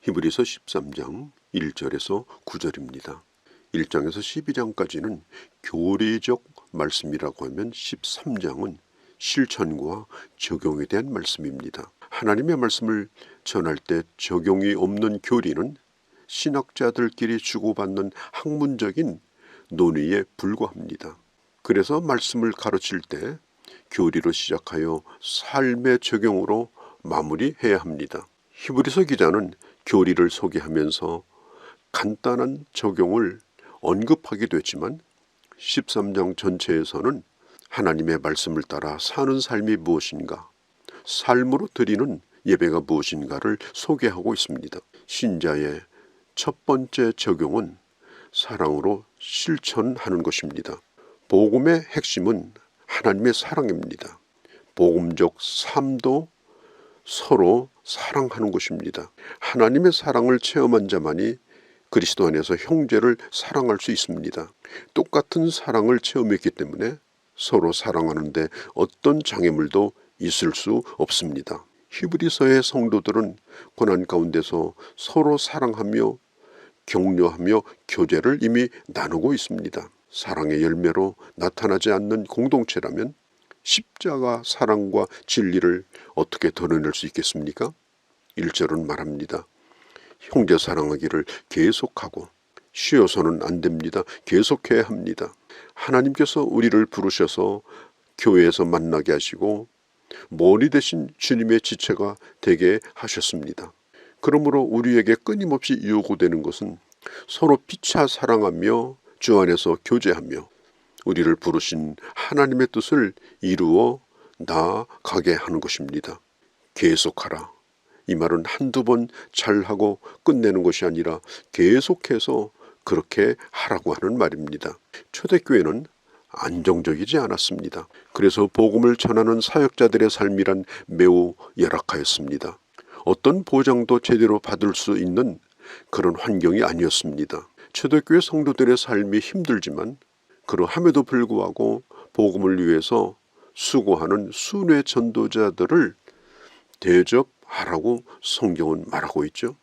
히브리서 13장 1절에서 9절입니다. 1장에서 12장까지는 교리적 말씀이라고 하면 13장은 실천과 적용에 대한 말씀입니다. 하나님의 말씀을 전할 때 적용이 없는 교리는 신학자들끼리 주고받는 학문적인 논의에 불과합니다. 그래서 말씀을 가르칠 때 교리로 시작하여 삶의 적용으로 마무리해야 합니다. 히브리서 기자는 교리를 소개하면서 간단한 적용을 언급하기도 했지만 13장 전체에서는 하나님의 말씀을 따라 사는 삶이 무엇인가, 삶으로 드리는 예배가 무엇인가를 소개하고 있습니다. 신자의 첫 번째 적용은 사랑으로 실천하는 것입니다. 복음의 핵심은 하나님의 사랑입니다. 복음적 삶도 서로 사랑하는 것입니다. 하나님의 사랑을 체험한 자만이 그리스도 안에서 형제를 사랑할 수 있습니다. 똑같은 사랑을 체험했기 때문에 서로 사랑하는데 어떤 장애물도 있을 수 없습니다. 히브리서의 성도들은 고난 가운데서 서로 사랑하며 격려하며 교제를 이미 나누고 있습니다. 사랑의 열매로 나타나지 않는 공동체라면 십자가 사랑과 진리를 어떻게 드러낼 수 있겠습니까? 1절은 말합니다. 형제 사랑하기를 계속하고 쉬어서는 안 됩니다. 계속해야 합니다. 하나님께서 우리를 부르셔서 교회에서 만나게 하시고 머리 대신 주님의 지체가 되게 하셨습니다. 그러므로 우리에게 끊임없이 요구되는 것은 서로 피차 사랑하며 주 안에서 교제하며 우리를 부르신 하나님의 뜻을 이루어 나아가게 하는 것입니다. 계속하라. 이 말은 한두 번 잘하고 끝내는 것이 아니라 계속해서 그렇게 하라고 하는 말입니다. 초대교회는 안정적이지 않았습니다. 그래서 복음을 전하는 사역자들의 삶이란 매우 열악하였습니다. 어떤 보장도 제대로 받을 수 있는 그런 환경이 아니었습니다. 초대교회 성도들의 삶이 힘들지만 그러함에도 불구하고 복음을 위해서 수고하는 순회 전도자들을 대접하라고 성경은 말하고 있죠.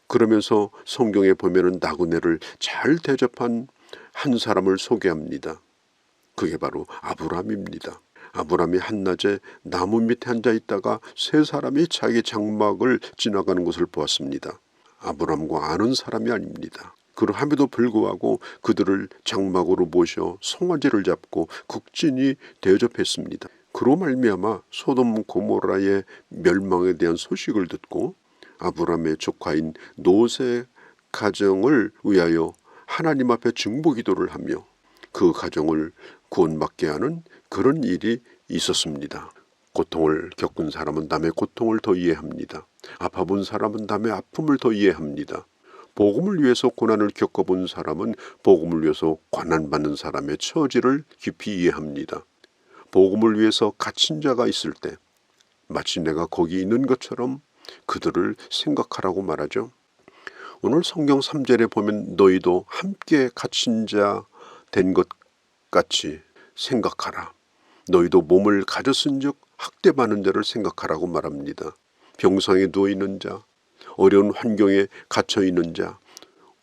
그러면서 성경에 보면은 나그네를 잘 대접한 한 사람을 소개합니다. 그게 바로 아브라함입니다. 아브라함이 한낮에 나무 밑에 앉아 있다가 세 사람이 자기 장막을 지나가는 것을 보았습니다. 아브라함과 아는 사람이 아닙니다. 그러함에도 불구하고 그들을 장막으로 모셔 송아지를 잡고 극진히 대접했습니다. 그로 말미암아 소돔 고모라의 멸망에 대한 소식을 듣고 아브라함의 조카인 롯의 가정을 위하여 하나님 앞에 중보기도를 하며 그 가정을 구원받게 하는 그런 일이 있었습니다. 고통을 겪은 사람은 남의 고통을 더 이해합니다. 아파본 사람은 남의 아픔을 더 이해합니다. 복음을 위해서 고난을 겪어본 사람은 복음을 위해서 고난받는 사람의 처지를 깊이 이해합니다. 복음을 위해서 갇힌 자가 있을 때 마치 내가 거기 있는 것처럼 그들을 생각하라고 말하죠. 오늘 성경 3절에 보면 너희도 함께 갇힌 자 된 것 같이 생각하라. 너희도 몸을 가졌은즉 학대받는 자를 생각하라고 말합니다. 병상에 누워있는 자, 어려운 환경에 갇혀있는 자,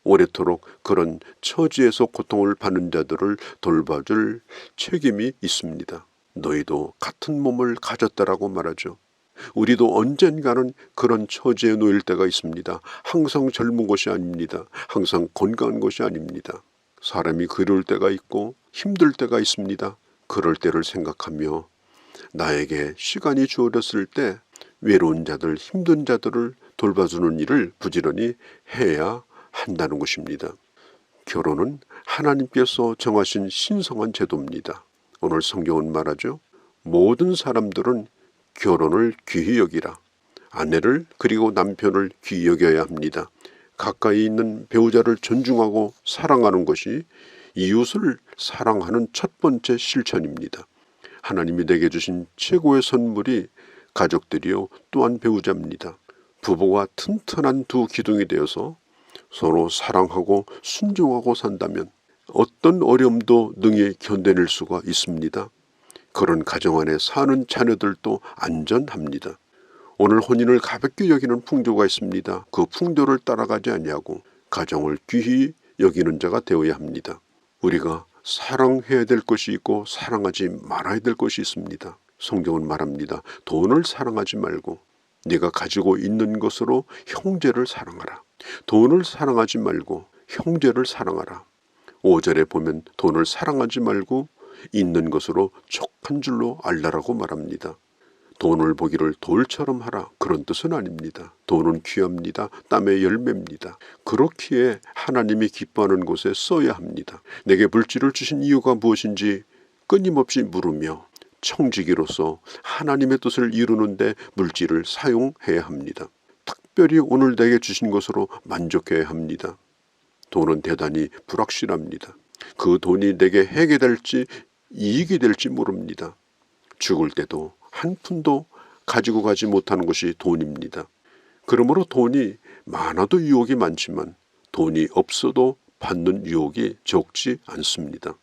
오래도록 그런 처지에서 고통을 받는 자들을 돌봐줄 책임이 있습니다. 너희도 같은 몸을 가졌다라고 말하죠. 우리도 언젠가는 그런 처지에 놓일 때가 있습니다. 항상 젊은 것이 아닙니다. 항상 건강한 것이 아닙니다. 사람이 그럴 때가 있고 힘들 때가 있습니다. 그럴 때를 생각하며 나에게 시간이 주어졌을 때 외로운 자들, 힘든 자들을 돌봐주는 일을 부지런히 해야 한다는 것입니다. 결혼은 하나님께서 정하신 신성한 제도입니다. 오늘 성경은 말하죠. 모든 사람들은 결혼을 귀히 여기라. 아내를 그리고 남편을 귀히 여겨야 합니다. 가까이 있는 배우자를 존중하고 사랑하는 것이 이웃을 사랑하는 첫 번째 실천입니다. 하나님이 내게 주신 최고의 선물이 가족들이요 또한 배우자입니다. 부부가 튼튼한 두 기둥이 되어서 서로 사랑하고 순종하고 산다면 어떤 어려움도 능히 견뎌낼 수가 있습니다. 그런 가정 안에 사는 자녀들도 안전합니다. 오늘 혼인을 가볍게 여기는 풍조가 있습니다. 그 풍조를 따라가지 아니하고 가정을 귀히 여기는 자가 되어야 합니다. 우리가 사랑해야 될 것이 있고 사랑하지 말아야 될 것이 있습니다. 성경은 말합니다. 돈을 사랑하지 말고 네가 가지고 있는 것으로 형제를 사랑하라. 돈을 사랑하지 말고 형제를 사랑하라. 5절에 보면 돈을 사랑하지 말고 있는 것으로 족한 줄로 알라라고 말합니다. 돈을 보기를 돌처럼 하라, 그런 뜻은 아닙니다. 돈은 귀합니다. 땀의 열매입니다. 그렇기에 하나님이 기뻐하는 곳에 써야 합니다. 내게 물질을 주신 이유가 무엇인지 끊임없이 물으며 청지기로서 하나님의 뜻을 이루는데 물질을 사용해야 합니다. 특별히 오늘 내게 주신 것으로 만족해야 합니다. 돈은 대단히 불확실합니다. 그 돈이 내게 해게 될지 이익이 될지 모릅니다. 죽을 때도 한 푼도 가지고 가지 못하는 것이 돈입니다. 그러므로 돈이 많아도 유혹이 많지만 돈이 없어도 받는 유혹이 적지 않습니다.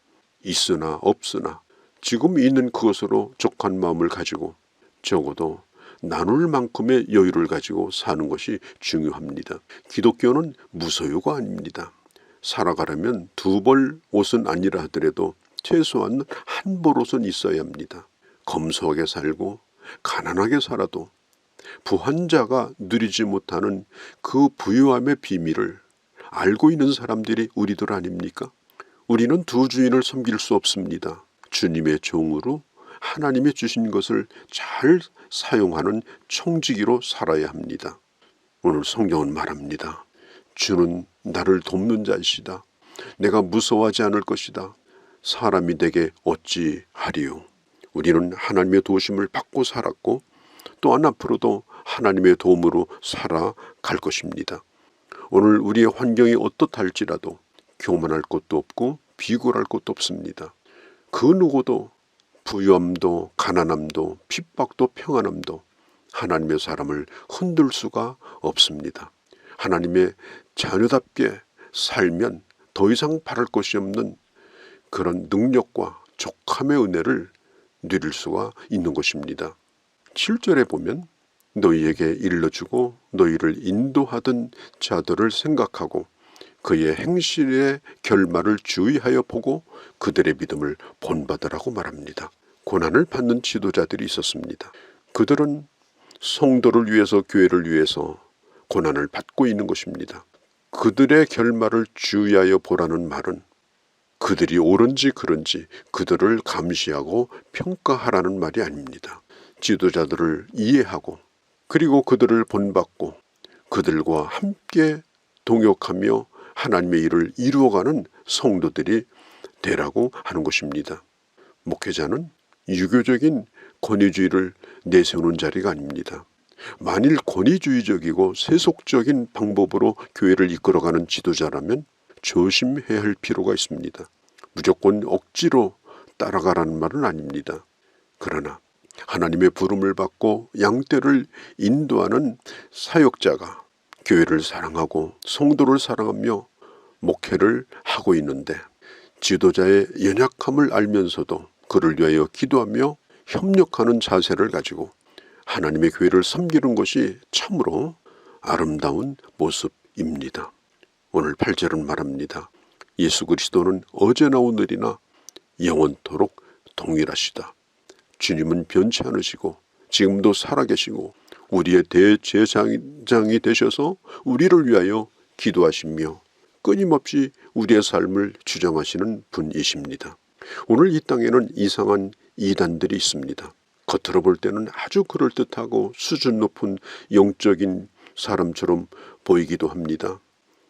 있으나 없으나 지금 있는 그것으로 족한 마음을 가지고 적어도 나눌 만큼의 여유를 가지고 사는 것이 중요합니다. 기독교는 무소유가 아닙니다. 살아가려면 2벌 옷은 아니라 하더라도 최소한 1벌 옷은 있어야 합니다. 검소하게 살고 가난하게 살아도 부한자가 누리지 못하는 그 부유함의 비밀을 알고 있는 사람들이 우리들 아닙니까? 우리는 두 주인을 섬길 수 없습니다. 주님의 종으로 하나님이 주신 것을 잘 사용하는 청지기로 살아야 합니다. 오늘 성경은 말합니다. 주는 나를 돕는 자이시다. 내가 무서워하지 않을 것이다. 사람이 내게 어찌하리요. 우리는 하나님의 도우심을 받고 살았고 또한 앞으로도 하나님의 도움으로 살아갈 것입니다. 오늘 우리의 환경이 어떻할지라도 교만할 것도 없고 비굴할 것도 없습니다. 그 누구도 부유함도 가난함도 핍박도 평안함도 하나님의 사람을 흔들 수가 없습니다. 하나님의 자녀답게 살면 더 이상 바랄 것이 없는 그런 능력과 족함의 은혜를 누릴 수가 있는 것입니다. 7절에 보면 너희에게 일러주고 너희를 인도하던 자들을 생각하고 그의 행실의 결말을 주의하여 보고 그들의 믿음을 본받으라고 말합니다. 고난을 받는 지도자들이 있었습니다. 그들은 성도를 위해서 교회를 위해서 고난을 받고 있는 것입니다. 그들의 결말을 주의하여 보라는 말은 그들이 옳은지 그른지 그들을 감시하고 평가하라는 말이 아닙니다. 지도자들을 이해하고 그리고 그들을 본받고 그들과 함께 동역하며 하나님의 일을 이루어가는 성도들이 되라고 하는 것입니다. 목회자는 유교적인 권위주의를 내세우는 자리가 아닙니다. 만일 권위주의적이고 세속적인 방법으로 교회를 이끌어가는 지도자라면 조심해야 할 필요가 있습니다. 무조건 억지로 따라가라는 말은 아닙니다. 그러나 하나님의 부름을 받고 양떼를 인도하는 사역자가 교회를 사랑하고 성도를 사랑하며 목회를 하고 있는데 지도자의 연약함을 알면서도 그를 위하여 기도하며 협력하는 자세를 가지고 하나님의 교회를 섬기는 것이 참으로 아름다운 모습입니다. 오늘 8절은 말합니다. 예수 그리스도는 어제나 오늘이나 영원토록 동일하시다. 주님은 변치 않으시고 지금도 살아계시고 우리의 대제사장이 되셔서 우리를 위하여 기도하시며 끊임없이 우리의 삶을 주장하시는 분이십니다. 오늘 이 땅에는 이상한 이단들이 있습니다. 겉으로 볼 때는 아주 그럴듯하고 수준 높은 영적인 사람처럼 보이기도 합니다.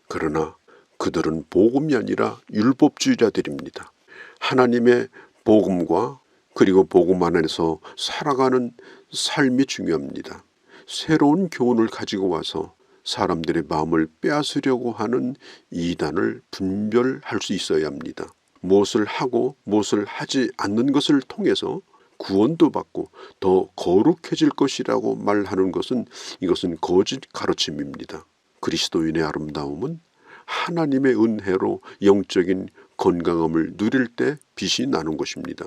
그러나 그들은 복음이 아니라 율법주의자들입니다. 하나님의 복음과 그리고 복음 안에서 살아가는 삶이 중요합니다. 새로운 교훈을 가지고 와서 사람들의 마음을 빼앗으려고 하는 이단을 분별할 수 있어야 합니다. 무엇을 하고 무엇을 하지 않는 것을 통해서 구원도 받고 더 거룩해질 것이라고 말하는 것은 이것은 거짓 가르침입니다. 그리스도인의 아름다움은 하나님의 은혜로 영적인 건강함을 누릴 때 빛이 나는 것입니다.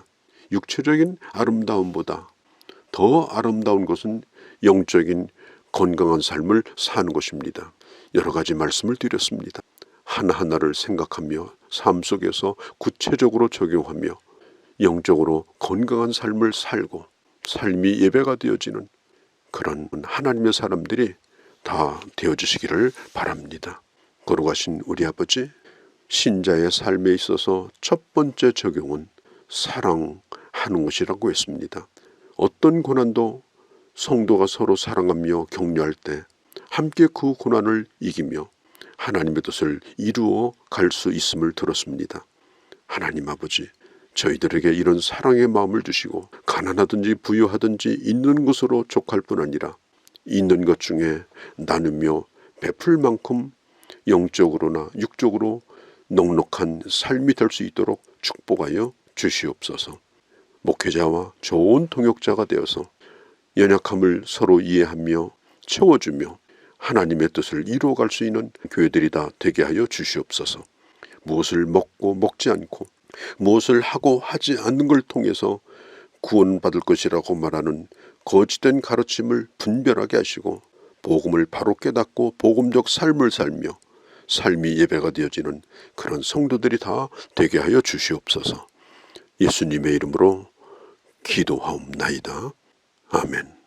육체적인 아름다움보다 더 아름다운 것은 영적인 건강한 삶을 사는 것입니다. 여러 가지 말씀을 드렸습니다. 하나하나를 생각하며 삶 속에서 구체적으로 적용하며 영적으로 건강한 삶을 살고 삶이 예배가 되어지는 그런 하나님의 사람들이 다 되어주시기를 바랍니다. 거룩하신 우리 아버지, 신자의 삶에 있어서 첫 번째 적용은 사랑하는 것이라고 했습니다. 어떤 고난도 성도가 서로 사랑하며 격려할 때 함께 그 고난을 이기며 하나님의 뜻을 이루어 갈 수 있음을 들었습니다. 하나님 아버지, 저희들에게 이런 사랑의 마음을 주시고 가난하든지 부유하든지 있는 것으로 족할 뿐 아니라 있는 것 중에 나누며 베풀 만큼 영적으로나 육적으로 넉넉한 삶이 될 수 있도록 축복하여 주시옵소서. 목회자와 좋은 통역자가 되어서 연약함을 서로 이해하며 채워주며 하나님의 뜻을 이루어갈 수 있는 교회들이 다 되게 하여 주시옵소서. 무엇을 먹고 먹지 않고 무엇을 하고 하지 않는 걸 통해서 구원받을 것이라고 말하는 거짓된 가르침을 분별하게 하시고 복음을 바로 깨닫고 복음적 삶을 살며 삶이 예배가 되어지는 그런 성도들이 다 되게 하여 주시옵소서. 예수님의 이름으로 기도하옵나이다. 아멘.